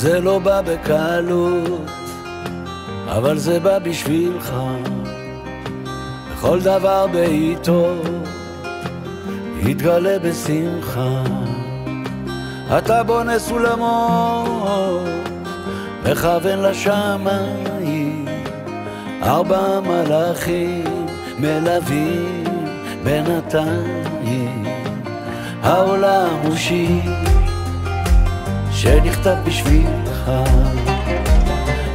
זה לא בא בקלות, אבל זה בא בשבילך. בכל דבר בעיתו יתגלה בשמחה. אתה בונה סולמות, מכוון לשמיים, 4 מלאכים מלווים בינתיים. העולם הוא שיר שנכתב בשבילך.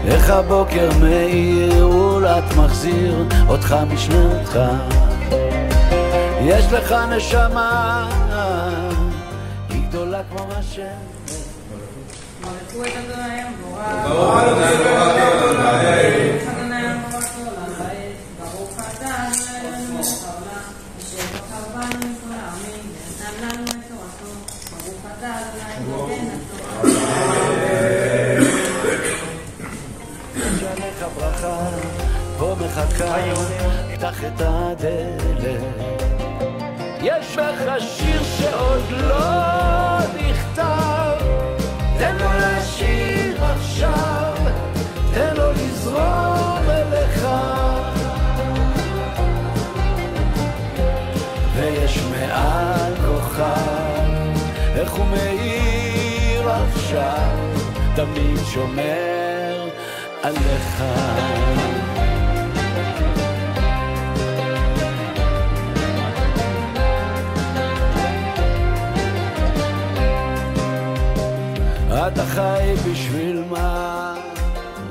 איך הבוקר מאיר ולאט מחזיר אותך משנתך. יש לך נשמה, היא גדולה כמו השמש. שניך ברכה, פה מחכה, פתח את הדלת. יש לך שיר שעוד לא נכתב, תן לו לשיר עכשיו, תן לו לזרום אליך. ויש מעל כוכב, איך הוא מאיר עכשיו, תמיד שומר עליך. אתה חי בשביל מה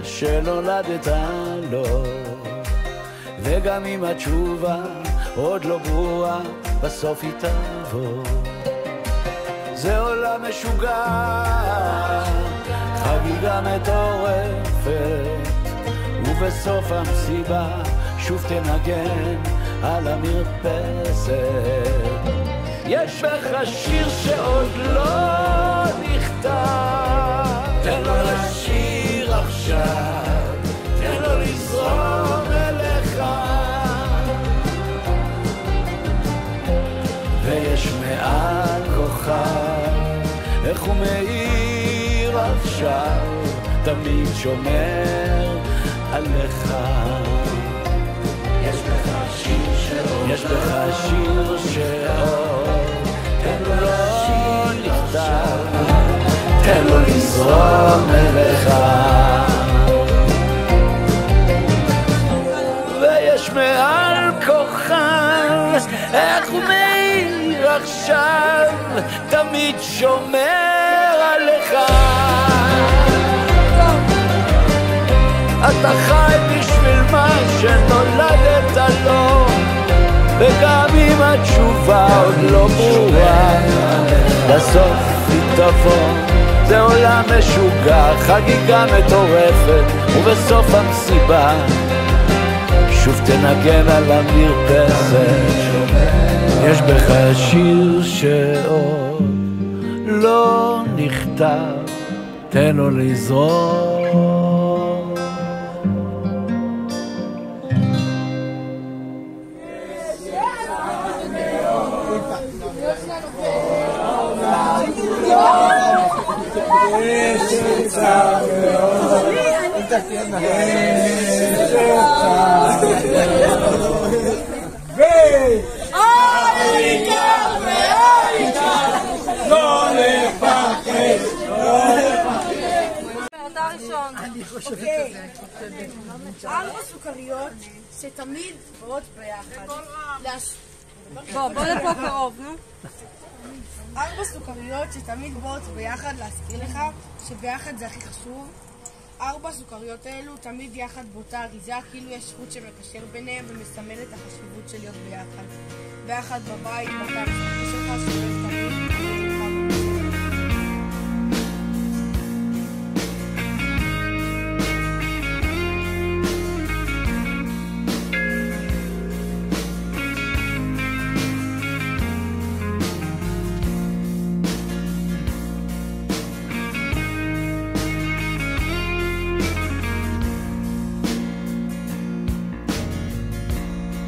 שנולדת לו, וגם אם התשובה עוד לא ברורה, בסוף היא תבוא. זה עולם משוגע, חגיגה מטורפת, ובסוף המסיבה שוב תנגן על המרפסת. יש בך שיר שעוד לא נכתב, תן לו לשיר עכשיו, תן לו לזרום אליך. ויש מעל כוכב, איך הוא מאיר עכשיו, תמיד שומר עליך. יש בך שיר שעוד, יש בך שיר שעוד, תן לו לא נכתב, תן לו לזרום אליך. ויש מעל כוכב, איך הוא מאיר עכשיו, תמיד שומר עליך. אתה חי בשביל מה שנולדת לו, וגם אם התשובה עוד לא ברורה, בסוף היא תבוא. זה עולם משוגע, חגיגה מטורפת, ובסוף המסיבה שוב תנגן על המרפסת. יש בך שיר שעוד לא נכתב, תן לו לזרום. אוקיי, 4 סוכריות שתמיד באות ביחד. בוא לפה קרוב, נו. 4 סוכריות שתמיד באות ביחד, להזכיר לך שביחד זה הכי חשוב. 4 סוכריות האלו תמיד יחד באותה אריזה, כאילו יש חוט שמקשר ביניהם ומסמל את החשיבות של להיות ביחד. ביחד בבית, בתא המשפחתי שלך, שאוהב תמיד.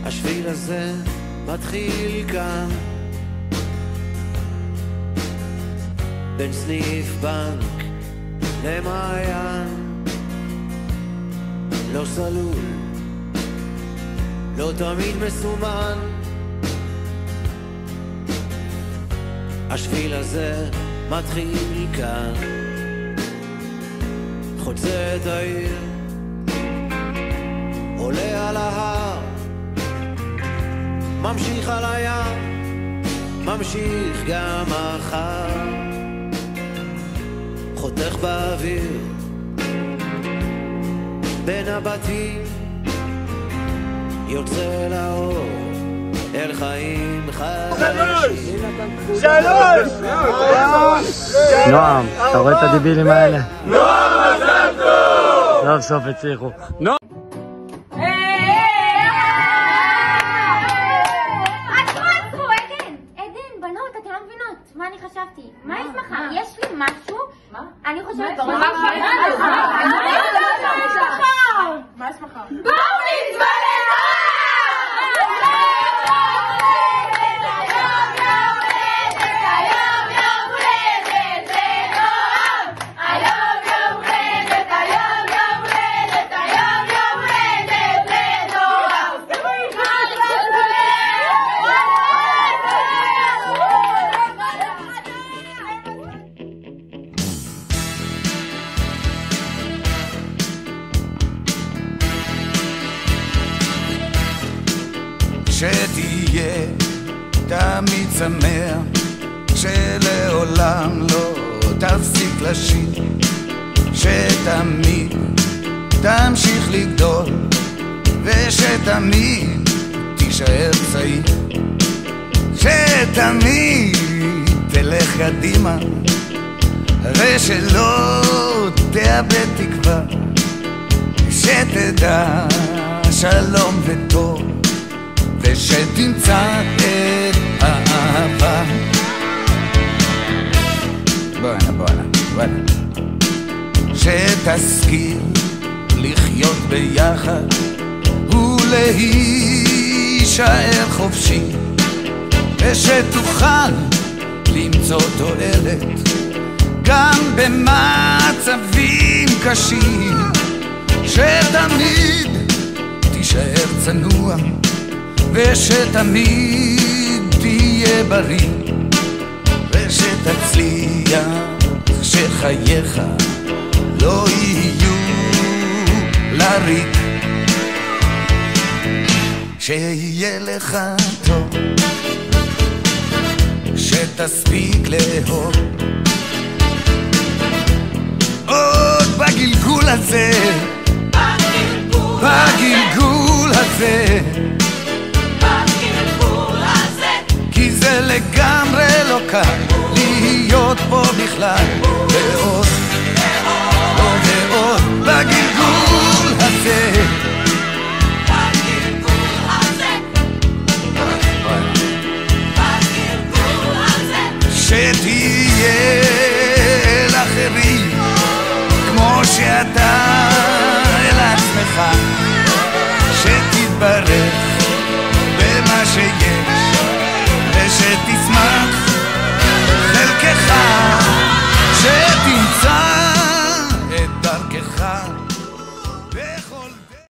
השביל הזה מתחיל כאן, בין סניף בנק למעיין לא סלול, לא תמיד מסומן. השביל הזה מתחיל מכאן, חוצה את העיר, עולה על ההר, ממשיך על הים, ממשיך גם מחר, חותך באוויר בין הבתים, יוצא לאור אל חיים חדשים. שלוש! נועם, אתה רואה את הדיבילים האלה? נועם, מזל טוב! סוף סוף הצליחו. נועם! עדן, בנות, אתם לא מבינות מה אני חשבתי. מה יש מחר? יש לי משהו? מה? אני חושבת... מה יש מחר? בואו נתבלם! שתהיה תמיד שמח, שלעולם לא תפסיק לשיר, שתמיד תמשיך לגדול, ושתמיד תישאר צעיר, שתמיד תלך קדימה, ושלא תאבד תקווה, שתדע שלום וטוב, ושתמצא את האהבה. בואנה שתשכיל לחיות ביחד ולהישאר חופשי, ושתוכל למצוא תועלת גם במצבים קשים, שתמיד תישאר צנוע, ושתמיד תהיה בריא, ושתצליח שחייך לא יהיו לריק, שיהיה לך טוב, שתספיק לאהוב עוד בגלגול הזה, בגלגול הזה, כי זה לגמרי לא קל להיות פה בכלל, ועוד ועוד בגלגול